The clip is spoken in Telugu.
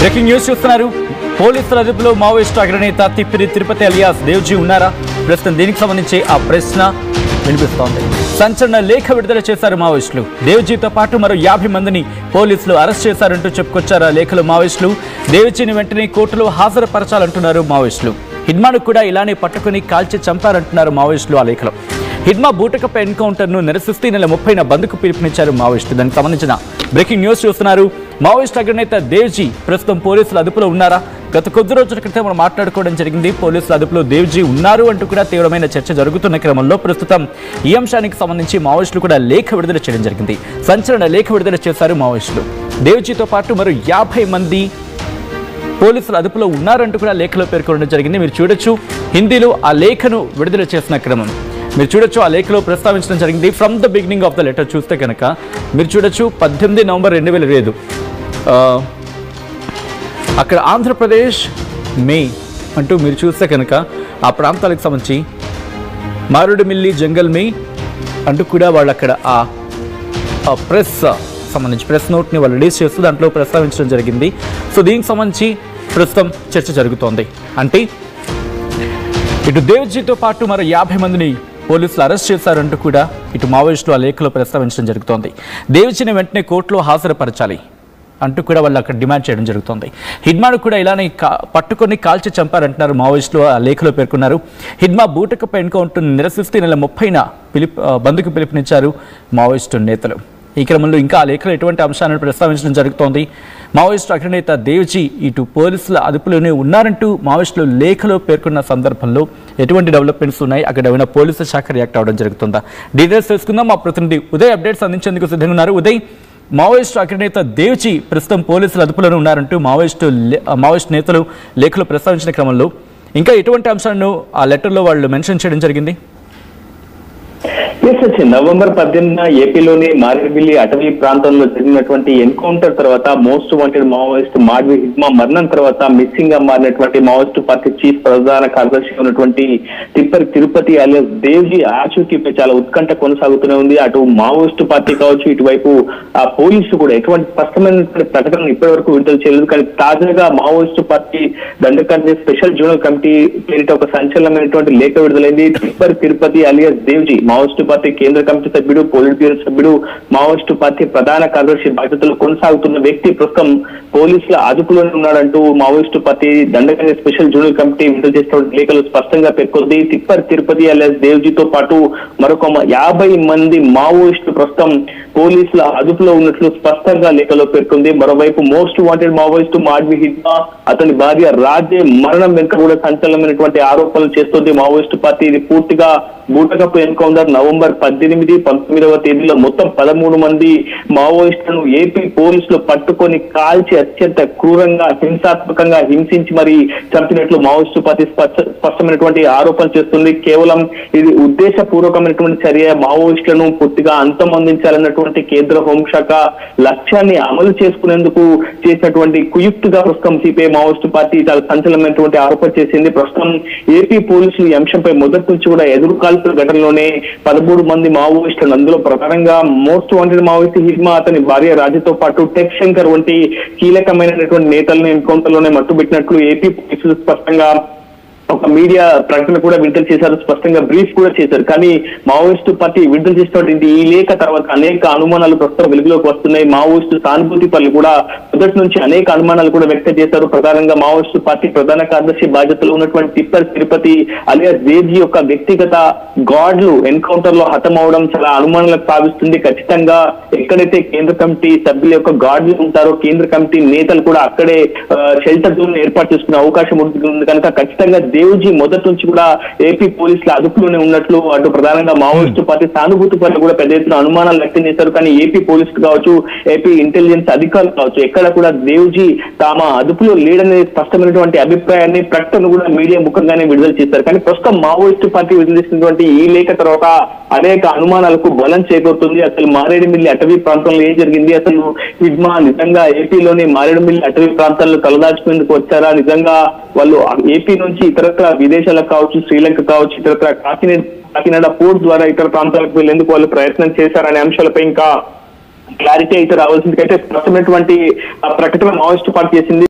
బ్రేకింగ్ న్యూస్ చూస్తున్నారు. పోలీసుల అదుపులో మావోయిస్టు అగ్రనేత తిప్పిరి తిరుపతి అలియాస్ దేవ్జీ ఉన్నారా? ప్రస్తుతం దీనికి సంబంధించి ఆ ప్రశ్న వినిపిస్తోంది. సంచలన లేఖ విడుదల చేశారు మావోయిస్టులు. దేవ్జీతో పాటు మరో 50 మందిని పోలీసులు అరెస్ట్ చేశారంటూ చెప్పుకొచ్చారు ఆ లేఖలు మావోయిస్టులు. దేవ్జీని వెంటనే కోర్టులో హాజరుపరచాలంటున్నారు మావోయిస్టులు. హిడ్మాను కూడా ఇలానే పట్టుకుని కాల్చి చంపారంటున్నారు మావోయిస్టులు ఆ లేఖలో. హిడ్మా బూటకపై ఎన్కౌంటర్ను నిరసిస్తూ నెల 30న బంద్కు పిలుపునిచ్చారు మావోయిస్టులు. దానికి సంబంధించిన బ్రేకింగ్ న్యూస్ చూస్తున్నారు. మావోయిస్టు అగ్రనేత దేవ్జీ ప్రస్తుతం పోలీసుల అదుపులో ఉన్నారా? గత కొద్ది రోజుల క్రితం మనం మాట్లాడుకోవడం జరిగింది. పోలీసుల అదుపులో దేవ్జీ ఉన్నారు అంటూ కూడా తీవ్రమైన చర్చ జరుగుతున్న క్రమంలో ప్రస్తుతం ఈ అంశానికి సంబంధించి మావోయిస్టులు కూడా లేఖ విడుదల చేయడం జరిగింది. సంచలన లేఖ విడుదల చేశారు మావోయిస్టులు. దేవ్జీతో పాటు మరో 50 మంది పోలీసుల అదుపులో ఉన్నారంటూ కూడా లేఖలో పేర్కొనడం జరిగింది. మీరు చూడొచ్చు, హిందీలో ఆ లేఖను విడుదల చేసిన క్రమం మీరు చూడొచ్చు. ఆ లేఖలో ప్రస్తావించడం జరిగింది. From the beginning of the letter చూస్తే కనుక మీరు చూడొచ్చు 18 నవంబర్ 2005 అక్కడ ఆంధ్రప్రదేశ్ మే అంటూ మీరు చూస్తే కనుక ఆ ప్రాంతాలకు సంబంధించి మారేడుమిల్లి జంగల్ మే అంటూ కూడా వాళ్ళు అక్కడ ఆ ప్రెస్ సంబంధించి ప్రెస్ నోట్ని వాళ్ళు రిలీజ్ చేస్తూ దాంట్లో ప్రస్తావించడం జరిగింది. సో దీనికి సంబంధించి ప్రస్తుతం చర్చ జరుగుతోంది. అంటే ఇటు దేవ్జీతో పాటు మరో 50 మందిని పోలీసులు అరెస్ట్ చేశారంటూ కూడా ఇటు మావోయిస్టులు ఆ లేఖలో ప్రస్తావించడం జరుగుతోంది. దేవ్జీని వెంటనే కోర్టులో హాజరుపరచాలి అంటూ కూడా వాళ్ళు అక్కడ డిమాండ్ చేయడం జరుగుతోంది. హిడ్మాను కూడా ఇలానే పట్టుకొని కాల్చి చంపారంటున్నారు మావోయిస్టులు ఆ లేఖలో పేర్కొన్నారు. హిడ్మా బూటకపై ఎన్కౌంటర్ను నిరసిస్తూ నెల 30న బంద్కు పిలుపునిచ్చారు మావోయిస్టు నేతలు. ఈ క్రమంలో ఇంకా ఆ లేఖలో ఎటువంటి అంశాలను ప్రస్తావించడం జరుగుతోంది. మావోయిస్టు అగ్రనేత దేవ్జీ ఇటు పోలీసుల అదుపులోనే ఉన్నారంటూ మావోయిస్టులు లేఖలో పేర్కొన్న సందర్భంలో ఎటువంటి డెవలప్మెంట్స్ ఉన్నాయి, అక్కడ ఏమైనా పోలీసు శాఖ రియాక్ట్ అవ్వడం జరుగుతుందా? డీటెయిల్స్ తెలుసుకుందాం. మా ప్రతినిధి ఉదయ్ అప్డేట్స్ అందించేందుకు సిద్ధంగా ఉన్నారు. ఉదయ్, మావోయిస్టు అగ్రనేత దేవ్జీ ప్రస్తుతం పోలీసుల అదుపులోనే ఉన్నారంటూ మావోయిస్టు నేతలు లేఖలో ప్రస్తావించిన క్రమంలో ఇంకా ఎటువంటి అంశాలను ఆ లెటర్లో వాళ్ళు మెన్షన్ చేయడం జరిగింది? నవంబర్ 18న ఏపీలోని మారేడుమిల్లి అటవీ ప్రాంతంలో జరిగినటువంటి ఎన్కౌంటర్ తర్వాత మోస్ట్ వాంటెడ్ మావోయిస్ట్ మాడ్వి హిడ్మా మరణం తర్వాత మిస్సింగ్ గా మారినటువంటి మావోయిస్టు పార్టీ చీఫ్ ప్రధాన కార్యదర్శిగా ఉన్నటువంటి తిప్పరి తిరుపతి అలియాస్ దేవ్జీ ఆచూకీపై చాలా ఉత్కంఠ కొనసాగుతూనే ఉంది. అటు మావోయిస్టు పార్టీ కావచ్చు, ఇటువైపు ఆ పోలీసులు కూడా ఎటువంటి స్పష్టమైనటువంటి ప్రకటన ఇప్పటి వరకు విడుదల చేయలేదు. కానీ తాజాగా Maoist party Dandakaranya special zonal committee పేరిట ఒక సంచలనమైనటువంటి లేఖ విడుదలైంది. Tippari Tirupati alias Devji Maoist party కేంద్ర కమిటీ సభ్యుడు, పోలిట్ బ్యూరో సభ్యుడు, మావోయిస్టు పార్టీ ప్రధాన కార్యదర్శి బాధ్యతలు కొనసాగుతున్న వ్యక్తి ప్రస్తుతం పోలీసుల అదుపులోనే ఉన్నాడంటూ Maoist party Dandakaranya special zonal committee విడుదల చేసిన లేఖలు స్పష్టంగా పేర్కొంది. తిప్పర్ తిరుపతి అలియాస్ దేవ్జీతో పాటు మరొక 50 మంది మావోయిస్టులు ప్రస్తుతం పోలీసుల అదుపులో ఉన్నట్లు స్పష్టంగా లేఖలో పేర్కొంది. మరోవైపు మోస్ట్ వాంటెడ్ మావోయిస్టు మాడ్వి హిడ్మా, అతని భార్య రాజే మరణం వెనుక కూడా సంచలనమైనటువంటి ఆరోపణలు చేస్తుంది మావోయిస్టు పార్టీ. ఇది పూర్తిగా బూటకపు ఎన్కౌంటర్ నవంబర్ 18, 19వ తేదీలో మొత్తం 13 మంది మావోయిస్టులను ఏపీ పోలీసులు పట్టుకొని కాల్చి అత్యంత క్రూరంగా హింసాత్మకంగా హింసించి మరి చంపినట్లు మావోయిస్టు పార్టీ స్పష్టమైనటువంటి ఆరోపణలు చేస్తుంది. కేవలం ఇది ఉద్దేశపూర్వకమైనటువంటి చర్య, మావోయిస్టులను పూర్తిగా అంతమొందించాలన్నటువంటి కేంద్ర హోంశాఖ లక్ష్యాన్ని అమలు చేసుకునేందుకు చేసినటువంటి కుయుక్తిగా ప్రస్తుతం సిపిఐ మావోయిస్టు పార్టీ చాలా సంచలనమైనటువంటి ఆరోపణ చేసింది. ప్రస్తుతం ఏపీ పోలీసులు ఈ అంశంపై మొదటి నుంచి కూడా ఎదురుకాల్పుల ఘటనలోనే 13 మంది మావోయిస్టులు, అందులో ప్రధానంగా మోస్ట్ వాంటెడ్ మావోయిస్ట్ హిడ్మా, అతని భార్య రాజుతో పాటు టెక్ శంకర్ వంటి కీలకమైనటువంటి నేతలను ఎన్కౌంటర్ లోనే మట్టుబెట్టినట్లు ఏపీ పోలీసులు స్పష్టంగా ఒక మీడియా ప్రకటన కూడా విడుదల చేశారు, స్పష్టంగా బ్రీఫ్ కూడా చేశారు. కానీ మావోయిస్టు పార్టీ విడుదల చేసినటువంటి ఈ లేఖ తర్వాత అనేక అనుమానాలు ప్రస్తుతం వెలుగులోకి వస్తున్నాయి. మావోయిస్టు సానుభూతి పనులు కూడా మొదటి నుంచి అనేక అనుమానాలు కూడా వ్యక్తం చేశారు. ప్రధానంగా మావోయిస్టు పార్టీ ప్రధాన కార్యదర్శి బాధ్యతలు ఉన్నటువంటి తిప్పర్ తిరుపతి అలియాస్ దేవ్జీ యొక్క వ్యక్తిగత గార్డులు ఎన్కౌంటర్ లో హతమవడం చాలా అనుమానాలకు సాగిస్తుంది. ఖచ్చితంగా ఎక్కడైతే కేంద్ర కమిటీ సభ్యుల యొక్క గార్డులు ఉంటారో కేంద్ర కమిటీ నేతలు కూడా అక్కడే షెల్టర్ జోన్ ఏర్పాటు చేసుకునే అవకాశం ఉంటుంది కనుక ఖచ్చితంగా దేవ్జీ మొదటి నుంచి కూడా ఏపీ పోలీసుల అదుపులోనే ఉన్నట్లు అటు ప్రధానంగా మావోయిస్టు పార్టీ సానుభూతి పట్ల కూడా పెద్ద ఎత్తున అనుమానాలు వ్యక్తం చేశారు. కానీ ఏపీ పోలీసులు కావచ్చు, ఏపీ ఇంటెలిజెన్స్ అధికారులు కావచ్చు, ఎక్కడ కూడా దేవ్జీ తమ అదుపులో లేడనే స్పష్టమైనటువంటి అభిప్రాయాన్ని ప్రకటన కూడా మీడియా ముఖంగానే విడుదల చేశారు. కానీ ప్రస్తుతం మావోయిస్టు పార్టీ విడుదల చేసినటువంటి ఈ లేఖ తర్వాత అనేక అనుమానాలకు బలం చేకూరుతుంది. అసలు మారేడుమిల్లి అటవీ ప్రాంతంలో ఏం జరిగింది, అసలు హిడ్మా నిజంగా ఏపీలోని మారేడుమిల్లి అటవీ ప్రాంతాల్లో తలదాచుకునేందుకు వచ్చారా, నిజంగా వాళ్ళు ఏపీ నుంచి ఇతరత్ర విదేశాలకు కావచ్చు, శ్రీలంక కావచ్చు, ఇతరత్ర కాకినాడ పోర్ట్ ద్వారా ఇతర ప్రాంతాలకు వెళ్లేందుకు వాళ్ళు ప్రయత్నం చేశారనే అంశాలపై ఇంకా క్లారిటీ అయితే రావాల్సింది. అయితే స్పష్టమైనటువంటి ప్రకటన మావోయిస్టు పార్టీ చేసింది.